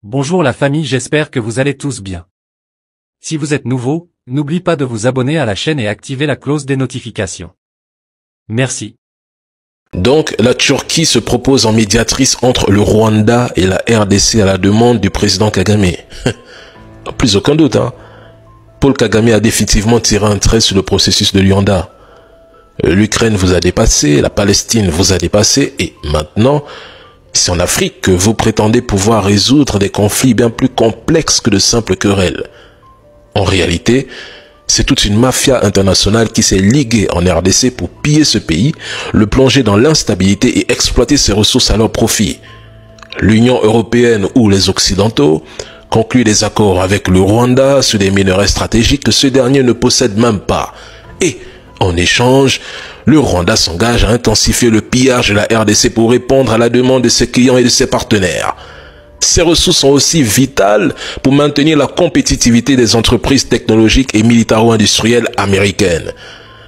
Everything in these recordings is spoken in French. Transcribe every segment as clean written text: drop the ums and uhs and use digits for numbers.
Bonjour la famille, j'espère que vous allez tous bien. Si vous êtes nouveau, n'oublie pas de vous abonner à la chaîne et activer la cloche des notifications. Merci. Donc, la Turquie se propose en médiatrice entre le Rwanda et la RDC à la demande du président Kagame. Plus aucun doute, hein. Paul Kagame a définitivement tiré un trait sur le processus de Luanda. L'Ukraine vous a dépassé, la Palestine vous a dépassé, et maintenant, c'est en Afrique que vous prétendez pouvoir résoudre des conflits bien plus complexes que de simples querelles. En réalité, c'est toute une mafia internationale qui s'est liguée en RDC pour piller ce pays, le plonger dans l'instabilité et exploiter ses ressources à leur profit. L'Union européenne ou les Occidentaux concluent des accords avec le Rwanda sur des minerais stratégiques que ce dernier ne possède même pas. Et, en échange, le Rwanda s'engage à intensifier le pillage de la RDC pour répondre à la demande de ses clients et de ses partenaires. Ces ressources sont aussi vitales pour maintenir la compétitivité des entreprises technologiques et militaro-industrielles américaines.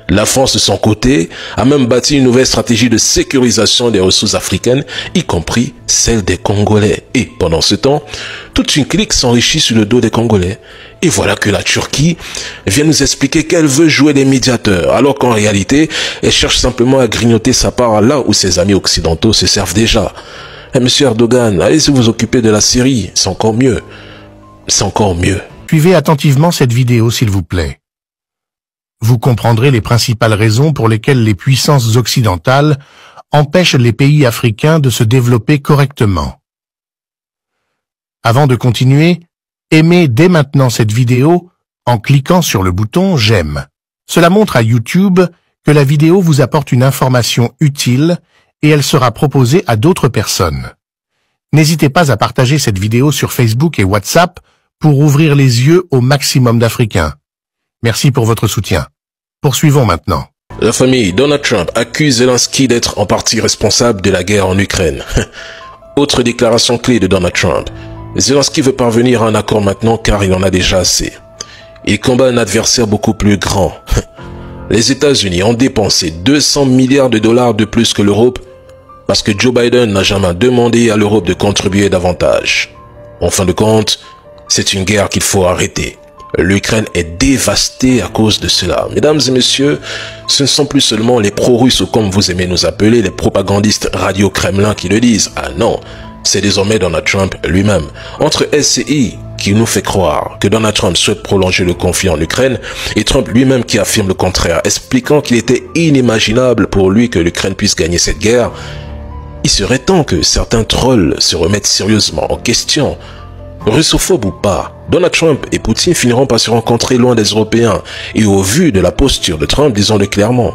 La France, de son côté, a même bâti une nouvelle stratégie de sécurisation des ressources africaines, y compris celle des Congolais. Et pendant ce temps, toute une clique s'enrichit sur le dos des Congolais. Et voilà que la Turquie vient nous expliquer qu'elle veut jouer les médiateurs, alors qu'en réalité, elle cherche simplement à grignoter sa part là où ses amis occidentaux se servent déjà. Et monsieur Erdogan, allez vous occuper de la Syrie, c'est encore mieux. C'est encore mieux. Suivez attentivement cette vidéo, s'il vous plaît. Vous comprendrez les principales raisons pour lesquelles les puissances occidentales empêchent les pays africains de se développer correctement. Avant de continuer, aimez dès maintenant cette vidéo en cliquant sur le bouton « J'aime ». Cela montre à YouTube que la vidéo vous apporte une information utile et elle sera proposée à d'autres personnes. N'hésitez pas à partager cette vidéo sur Facebook et WhatsApp pour ouvrir les yeux au maximum d'Africains. Merci pour votre soutien. Poursuivons maintenant. La famille Donald Trump accuse Zelensky d'être en partie responsable de la guerre en Ukraine. Autre déclaration clé de Donald Trump. Zelensky veut parvenir à un accord maintenant car il en a déjà assez. Il combat un adversaire beaucoup plus grand. Les États-Unis ont dépensé 200 milliards de dollars de plus que l'Europe parce que Joe Biden n'a jamais demandé à l'Europe de contribuer davantage. En fin de compte, c'est une guerre qu'il faut arrêter. L'Ukraine est dévastée à cause de cela. Mesdames et messieurs, ce ne sont plus seulement les pro-russes ou comme vous aimez nous appeler, les propagandistes radio-Kremlin qui le disent. Ah non, c'est désormais Donald Trump lui-même. Entre SCI qui nous fait croire que Donald Trump souhaite prolonger le conflit en Ukraine et Trump lui-même qui affirme le contraire, expliquant qu'il était inimaginable pour lui que l'Ukraine puisse gagner cette guerre, il serait temps que certains trolls se remettent sérieusement en question. Russophobe ou pas, Donald Trump et Poutine finiront par se rencontrer loin des Européens. Et au vu de la posture de Trump, disons-le clairement,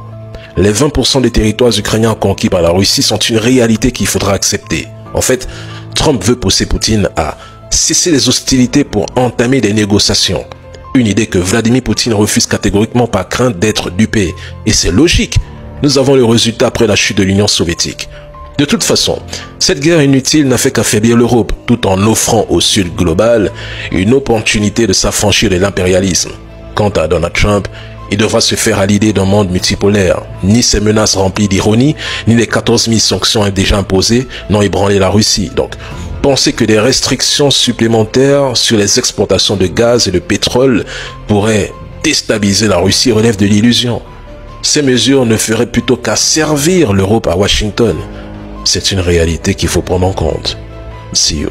les 20% des territoires ukrainiens conquis par la Russie sont une réalité qu'il faudra accepter. En fait, Trump veut pousser Poutine à cesser les hostilités pour entamer des négociations. Une idée que Vladimir Poutine refuse catégoriquement par crainte d'être dupé. Et c'est logique. Nous avons le résultat après la chute de l'Union soviétique. De toute façon, cette guerre inutile n'a fait qu'affaiblir l'Europe, tout en offrant au Sud global une opportunité de s'affranchir de l'impérialisme. Quant à Donald Trump, il devra se faire à l'idée d'un monde multipolaire. Ni ses menaces remplies d'ironie, ni les 14 000 sanctions déjà imposées n'ont ébranlé la Russie. Donc, penser que des restrictions supplémentaires sur les exportations de gaz et de pétrole pourraient déstabiliser la Russie relève de l'illusion. Ces mesures ne feraient plutôt qu'asservir l'Europe à Washington. C'est une réalité qu'il faut prendre en compte. See you.